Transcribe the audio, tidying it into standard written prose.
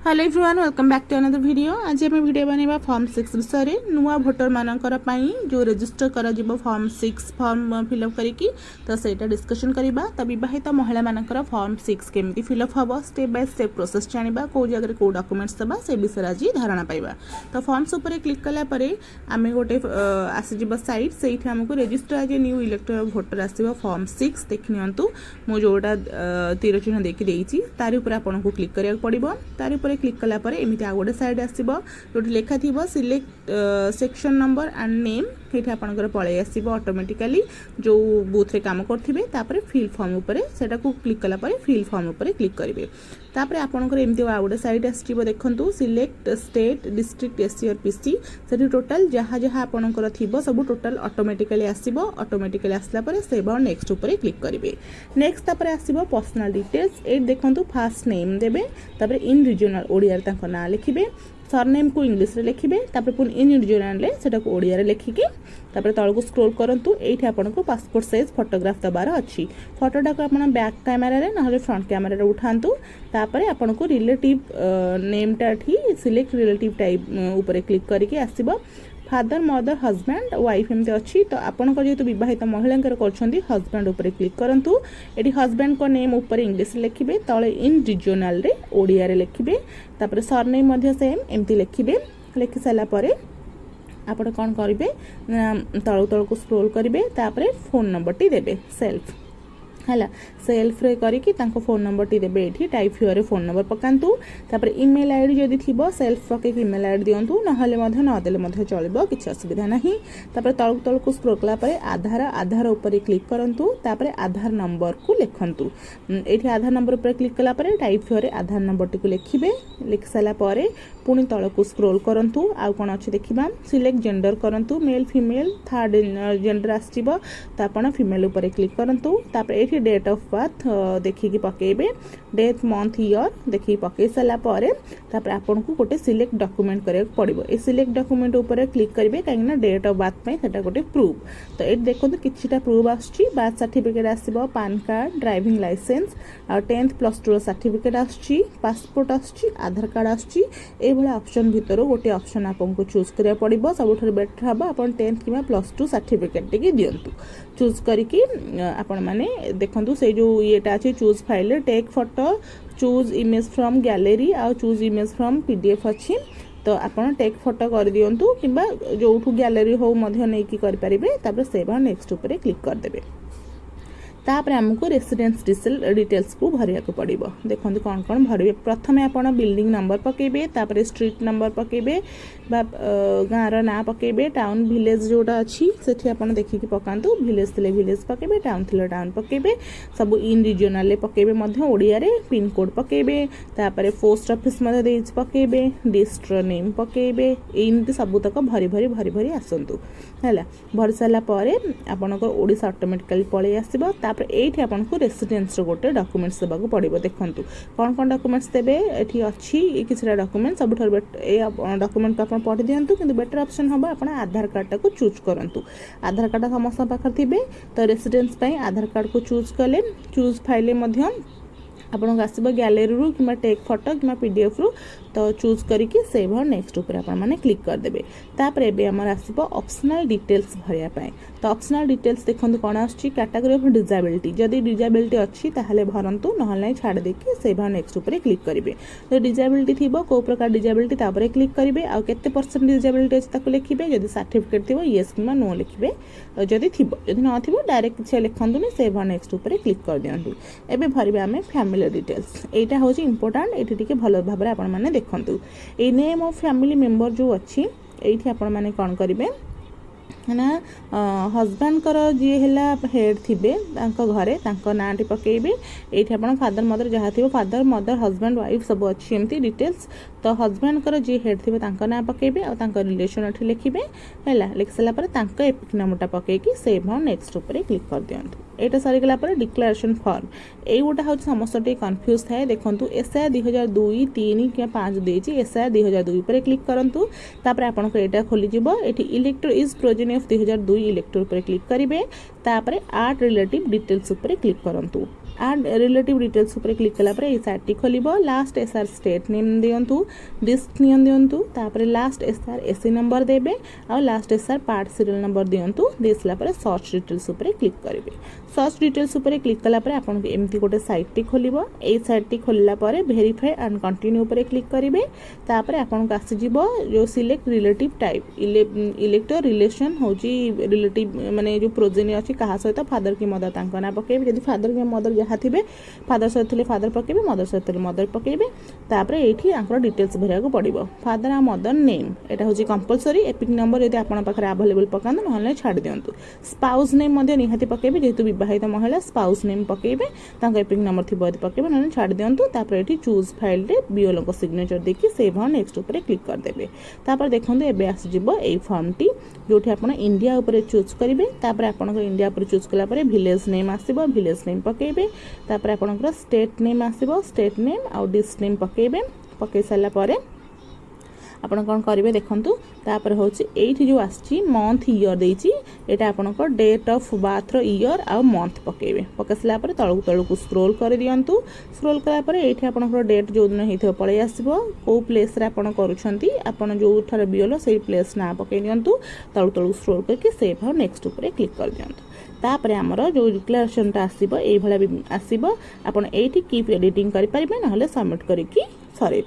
Hello everyone welcome back to another video. आज आम video बनवा फॉर्म 6 विषय नुआ भोटर मानकर जो रजिस्टर कर फॉर्म 6 फॉर्म फिलअप करी तो सहीटा डिस्कशन करवा। तो बहित महिला मानकर फॉर्म 6 केमी फिलअप हम स्टेप बाय स्टेप प्रोसेस जाना कौ जगह कौ डॉक्यूमेंट्स देवा से विषय आज धारणा पाइबा। तो फॉर्म्स उपर क्लिक कलापर आम गोटे आसीज साइट से आमको register as a new electoral voter आसो फॉर्म 6 देखि नियंतु मु जोटा तीर चिन्ह देखी तार उपर आपको क्लिक करा पड़ो। तार उपर क्लिक कलापर एमती आ गोटे साइड आसो जो लिखा थी select section number and name ये आपंकर पलि आसो ऑटोमेटिकली जो बूथ रे काम करेंगे फिल फॉर्म उपर सेटा को क्लिक कलापर फिल फॉर्म उपर क्लिक करेंगे। तापर आपंकर एमती आ गोटे साइड आसो देखो सिलेक्ट स्टेट डिस्ट्रिक्ट एससी और पीसी से टोटाल जहाँ जहाँ आपंकर थी सब टोटाल ऑटोमेटिकली आसो। ऑटोमेटिकली आसला सेव और नेक्स्ट उपर क्लिक करेंगे। नेक्स्ट तापर आसो पर्सनल डिटेल्स ये देखो फास्ट नेम देवे तापर इन रिजनल ओडिया ना लिखिए सरनेम को इंग्लीश रे लिखिए तापर पुन इन रिजनल से ओडिया लिखिकी तापर तलको स्क्रोल करंतु एठी आपनको पासपोर्ट साइज फोटोग्राफ दबार अच्छी फोटोटा को आपण बैक कैमरा रे ना फ्रंट कैमरा रे उठांतु तापर आपनको रिलेटिव नेमटा ठी सिलेक्ट रिलेटिव टाइप ऊपर क्लिक करके आसीबो फादर मदर हजबैंड वाइफ एमती अच्छी। तो आपण जेहेतु बहुत महिला कर हजबैंड उपर क्लिक करंतु एटी हजबैंड को नेम ऊपर इंग्लीश लिखिए तले इन रिजनल रे ओडिया रे लिखिए तापर सरनेम मध्य सेम एमती लिखिए। लिखि सारा पर आपण कौन करेंगे तलू तलू को स्क्रोल करेंगे तापर फोन नंबर टी देवे सेल्फ है सेल्फ रे करिकी तांको फोन नंबर टी देबे एठी टाइप हियर फोन नंबर पकांतु तापर ईमेल आईडी जदी थिबो सेल्फ पके ईमेल आईडी दियंतु नहले मध्य न देले मध्य चलिबो किछ असुविधा नाही। तापर तळक तळक को स्क्रॉल कला परे आधार ऊपर क्लिक करंतु तापर आधार नंबर को लिखंतु एठी आधार नंबर ऊपर क्लिक कला परे type here Aadhaar number T को लिखिबे। लिख साला परे पुनी तळक को स्क्रॉल करंतु आ कोन अछि देखिबा सिलेक्ट जेंडर करंतु मेल फीमेल थर्ड जेंडर आसीबो त आपण फीमेल ऊपर क्लिक करंतु तापर एठी डेट ऑफ बर्थ देखिकी पकेबे डेथ मंथ ईयर देखिकी पके साला परे तापर आपन को गोटे सिलेक्ट डॉक्यूमेंट करे पड़िबो। ए सिलेक्ट डॉक्यूमेंट ऊपर क्लिक करिवे काहेना डेट ऑफ बर्थ पय सेटा गोटे प्रूफ। तो ए देखो तो किछिटा प्रूफ आछि बर्थ सर्टिफिकेट आसीबो पैन कार्ड ड्राइविंग लाइसेंस और 10th प्लस 2 सर्टिफिकेट आछि पासपोर्ट आछि आधार कार्ड आछि ए भला ऑप्शन भीतर गोटे ऑप्शन आपन को चूज करिया पड़िबो। सबुठार बेटर हबा आपन 10th किबा प्लस 2 सर्टिफिकेट टिके दियंतु चूज करिकी आपन माने देखंतु से जो येटा अछि choose file take photo choose image from gallery आ चूज इमेज फ्रॉम पीडीएफ अछि। तो आपन टेक फोटो कर दियंतु किबा जोठू गैलरी हो मध्य नै की कर परिबे तापर सेव और नेक्स्ट ऊपर क्लिक कर देबे। तापर आमको रेसिडेंस डिटेल्स को भरिया को पड़ो। देखो कौन कौन भरवे प्रथम आप बिल्डिंग नंबर पकेबे तापर स्ट्रीट नंबर पकेबे गाँव ना पकेबे टाउन विलेज जोटा अच्छी से आप देखिकी पकातु विलेज थे विलेज पकेबे टाउन थे टाउन पकेबे सब इन रिजनल पकेबे ओडिया रे पिन कोड पकेबे तापर पोस्ट ऑफिस पकेबे डिस्ट्रिक्ट नेम पकेबे एमती सबूतक भरी भरी भरी भरी आसतु है भरी सारा पर आपंकर ओडिशा ऑटोमेटिकली पलि आसो। तापर एठी आपनको रेसिडेंस गोटे डॉक्यूमेंट्स देबाक पड़िबो। देखंतु कौन कौन डॉक्यूमेंट्स देबे एठी अछि किछरा डॉक्यूमेंट सबुठार ए डॉक्यूमेंट को आपण पढ़ि दियंतु किंतु बेटर ऑप्शन हबा आपण आधार कार्ड को चूज करंतु। आधार कार्ड समस्त पाखर थिबे तो रेसिडेंस पई आधार कार्ड को चूज कले चूज फाइल मध्य आपन आसब गैलरी रू कि टेक फोटो कि पीडीएफ रू तो चूज करके सेव और नेक्स्ट ऊपर आप क्लिक करदे। तापर एबे हमर आसब ऑप्शनल डिटेल्स भरिया पाए। तो ऑप्शनल डिटेल्स देखंतु कोन आछि कैटेगरी ऑफ डिसेबिलिटी जदी डिसेबिलिटी अछि ताहले भरंतु नहले छाड़ देके सेव और नेक्स्ट ऊपर क्लिक करिवे। तो डिसेबिलिटी थिबो को प्रकार डिसेबिलिटी तापर क्लिक करिवे आ केते परसेंट डिसेबिलिटी अछि ताको लिखिबे जदी सर्टिफिकेट थिबो यस किमा नो लिखिबे जदी थिबो जदी न थिबो डायरेक्ट किछ लिखंतु नि सेव और नेक्स्ट ऊपर क्लिक कर दियंतु। एबे भरिबे हमें फैमिली डिटेल्स एटा होची इंपोर्टेंट एठी टिके भलो भाबरे आपण माने देखंतु a name of family member जो अच्छी एठी आपण माने कोन करिवे ना हजबैंड कर जी है हेड थिबे तांको घरे तांको नाटी पकेबे एठी आपण फादर मदर जहाँ थी फादर मदर हजबैंड वाइफ सब अच्छी एमती डिटेल्स। तो हजबैंड कर जी हेड थिबे तांको ना पकेबे आ तांको रिलेशन एठी लिखिबे हैला लिख सला पर तांको एपिक नामटा पकेकी सेव और नेक्स्ट ऊपर क्लिक कर दियंतु। एटा सरी गला पर डिक्लेरेशन फॉर्म ए गोटा हो समस्त टे कंफ्यूज थाए। देखंतु एसआई 2002 3 कि 5 देछि एसआई 2002 पर क्लिक करंतु तापर आपन को एटा खोली जिवो एठी इलेक्टर इज प्रोजेन ऑफ 2002 इलेक्टर उपर क्लिक करेंगे तापर आड रिलेटिव डिटेल्स उपर क्लिक करंतु आड रिलेटिव डिटेल्स उपर क्लिक कला परे साइट खोलिबो लास्ट एसआर स्टेट नेम दियंतु डिस्क नेम दियंतु तापर लास्ट एसआर एससी नंबर देबे आ last SR part serial number दियंतु देसला परे सर्च डिटेल्स उपर क्लिक करेंगे सर्च डिटेल्स उपर क्लिक कला परे आपन एमती गोटे साइट टी खोलिबो ए साइट टी खोलला परे वेरीफाई एंड कंटिन्यू उपर क्लिक करेंगे तापर आपन आसी जिवो जो सिलेक्ट रिलेटिव टाइप इलेक्टर रिलेशन होची रिलेटिव माने जो प्रोजेनी अछि कहा सहित फादर की मदर तांका ना पकेबे यदि फादर की मदर जहाँ थे फादर सहित फादर पकेबे मदर सहित मदर पकेबे तापर एठी आंकर डिटेल्स भरिया को पड़िबो फादर आ मदर नेम एटा होची कंपलसरी एपिक नंबर यदि आपन पाखरे अवेलेबल पकांद नहले छाड़ दियंतु स्पाउस नेम मध्ये निहाती पकेबे जेतु विवाहित महिला स्पाउस नेम पकेबे तांका एपिक नंबर थिबो यदि पकेबे नहले छाड़ दियंतु तापर एठी चूज फाइल रे बीओलो को सिग्नेचर देकी सेव ऑन नेक्स्ट ऊपर क्लिक कर देबे तापर देखंतु एबे आसी जिवो एई फॉर्म टी जोठी आपन इंडिया ऊपर चूज करिवे तापर आपन इंडिया ऊपर चूज कला परे विलेज नेम आसीबो विलेज नेम पकेबे तापर आपनकर स्टेट नेम आसीबो स्टेट नेम आ डिस्ट्रिक्ट नेम पकेबे पके साला परे आपण कौन करेंगे देखंतु तापर होची एठी जो आछि मंथ ईयर देछि एटा आपनकर डेट ऑफ बर्थ ईयर आ मंथ पकेबे पकेसला परे तळु तळु को स्क्रॉल कर दियंतु स्क्रॉल कला परे एठी आपनकर डेट जो दिन हेथो पळे आसीबो को प्लेस रे आपण करूछंती आपण जो थारे बियोलो सेही प्लेस ना पके दियंतु तळु तळु स्क्रॉल करके सेव और नेक्स्ट ऊपर क्लिक कर दियंतु तापर आमर जो डिक्लेरेशन टा आसीबो एई भला आसीबो आपण एठी कीप एडिटिंग करि परिबे नहले सबमिट करिकि सरे।